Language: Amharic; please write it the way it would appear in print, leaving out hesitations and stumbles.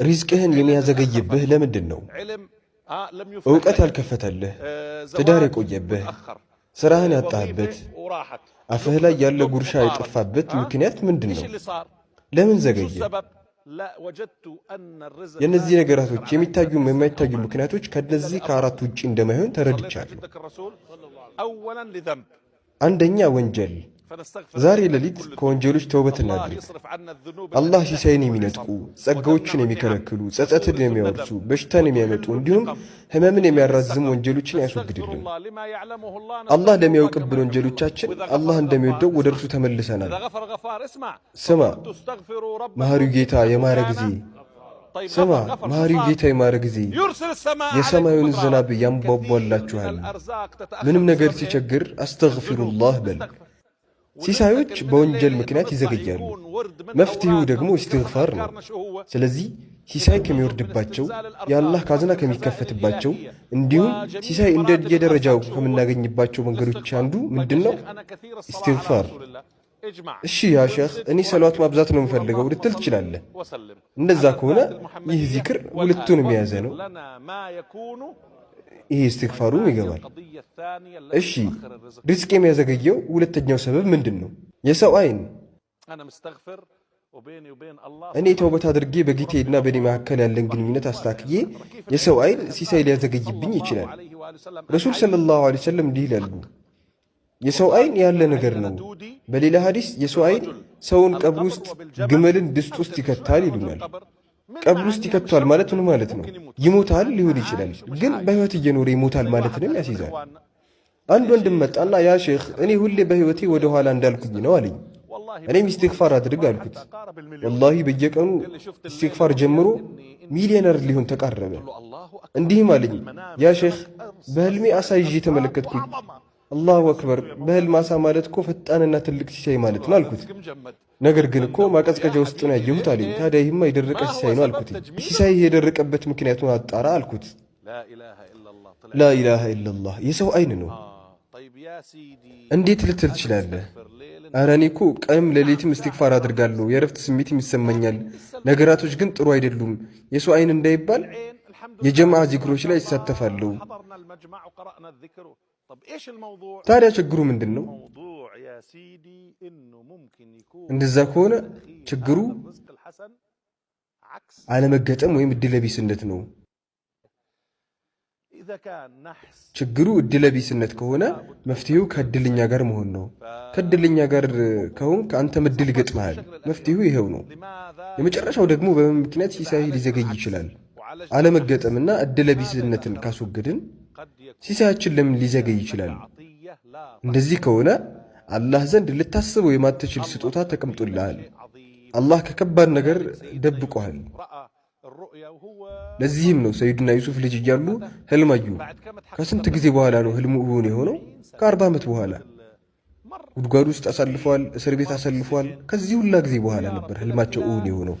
ሪዝቅህን የሚያዘገይብህ ለምንድን ነው? እውቀት ያልከፈተልህ፣ ትዳር የቆየብህ፣ ስራህን ያጣህበት፣ አፍህ ላይ ያለ ጉርሻ የጠፋበት ምክንያት ምንድን ነው? ለምን ዘገየ? የእነዚህ ነገራቶች የሚታዩም የማይታዩ ምክንያቶች ከነዚህ ከአራት ውጪ እንደማይሆን ተረድቻለሁ። አንደኛ ወንጀል። ዛሬ ሌሊት ከወንጀሎች ተውበት እናድርግ። አላህ ሲሳይን የሚነጥቁ፣ ጸጋዎችን የሚከለክሉ፣ ጸጸትን የሚያወርሱ፣ በሽታን የሚያመጡ እንዲሁም ህመምን የሚያራዝሙ ወንጀሎችን ያስወግድልን። አላህ ለሚያውቅብን ወንጀሎቻችን አላህ እንደሚወደው ወደ እርሱ ተመልሰናል። ስማ መሐሪው ጌታ የማረ ጊዜ፣ ስማ መሐሪው ጌታ የማረ ጊዜ የሰማዩን ዝናብ ያንቧቧላችኋል። ምንም ነገር ሲቸግር አስተግፊሩላህ በል። ሲሳዮች በወንጀል ምክንያት ይዘገያሉ። መፍትሄው ደግሞ ኢስቲግፋር ነው። ስለዚህ ሲሳይ ከሚወርድባቸው፣ የአላህ ካዝና ከሚከፈትባቸው እንዲሁም ሲሳይ እንደ የደረጃው ከምናገኝባቸው መንገዶች አንዱ ምንድነው? ኢስቲግፋር። እሺ ያ ሼኽ እኔ ሰላዋት ማብዛት ነው የምፈልገው ልትል ትችላለህ። እንደዛ ከሆነ ይህ ዚክር ሁለቱንም የያዘ ነው። ይህ ኢስቲግፋሩም ይገባል። እሺ ሪዝቅ የሚያዘገየው ሁለተኛው ሰበብ ምንድን ነው? የሰው አይን። እኔ ተውበት አድርጌ በጌታዬና በእኔ መካከል ያለን ግንኙነት አስታክዬ የሰው አይን ሲሳይ ሊያዘገይብኝ ይችላል። ረሱል ሰለላሁ ዐለይሂ ወሰለም እንዲህ ይላሉ፣ የሰው አይን ያለ ነገር ነው። በሌላ ሐዲስ የሰው አይን ሰውን ቀብር ውስጥ ግመልን ድስት ውስጥ ይከታል ይሉናል። ቀብር ውስጥ ይከቷል ማለት ምን ማለት ነው? ይሞታል ሊሆን ይችላል፣ ግን በሕይወት እየኖረ ይሞታል ማለትንም ያስይዛል። አንድ ወንድም መጣና ያ ሼኽ እኔ ሁሌ በሕይወቴ ወደ ኋላ እንዳልኩኝ ነው አለኝ። እኔም ኢስቲግፋር አድርግ አልኩት። ወላሂ በየቀኑ ኢስቲግፋር ጀምሮ ሚሊዮነር ሊሆን ተቃረበ። እንዲህም አለኝ፣ ያ ሼኽ በህልሜ አሳ ይዤ ተመለከትኩኝ። አላሁ አክበር፣ በህልም አሳ ማለት እኮ ፈጣንና ትልቅ ሲሳይ ማለት ነው አልኩት። ነገር ግን እኮ ማቀዝቀዣ ውስጥ ነው ያየሁት አለኝ። ታዲያ ይህማ የደረቀ ሲሳይ ነው አልኩት። ሲሳይ የደረቀበት ምክንያቱን አጣራ አልኩት። ላኢላሃ ኢላላህ የሰው አይን ነው። እንዴት ልትል ትችላለህ? ኧረ እኔ እኮ ቀንም ሌሊትም ኢስቲግፋር አድርጋለሁ፣ የእረፍት ስሜትም ይሰማኛል። ነገራቶች ግን ጥሩ አይደሉም። የሰው አይን እንዳይባል የጀማዓ ዚክሮች ላይ ይሳተፋለሁ። ታዲያ ችግሩ ምንድን ነው? እንደዛ ከሆነ ችግሩ አለመገጠም ወይም እድለቢስነት ነው። ችግሩ እድለቢስነት ከሆነ መፍትሄው ከእድልኛ ጋር መሆን ነው። ከእድልኛ ጋር ከሆንክ አንተም እድል ይገጥመሃል። መፍትሄው ይሄው ነው። የመጨረሻው ደግሞ በምን ምክንያት ሲሳይ ሊዘገይ ይችላል? አለመገጠምና እድለቢስነትን ካስወገድን ሲሳያችን ለምን ሊዘገይ ይችላል? እንደዚህ ከሆነ አላህ ዘንድ ልታስበው የማትችል ስጦታ ተቀምጦልሃል። አላህ ከከባድ ነገር ደብቆሃል። ለዚህም ነው ሰይድና ዩሱፍ ልጅ እያሉ ህልም አዩ። ከስንት ጊዜ በኋላ ነው ህልሙ እውን የሆነው? ከ40 ዓመት በኋላ። ጉድጓድ ውስጥ አሳልፈዋል፣ እስር ቤት አሳልፈዋል። ከዚህ ሁላ ጊዜ በኋላ ነበር ህልማቸው እውን የሆነው።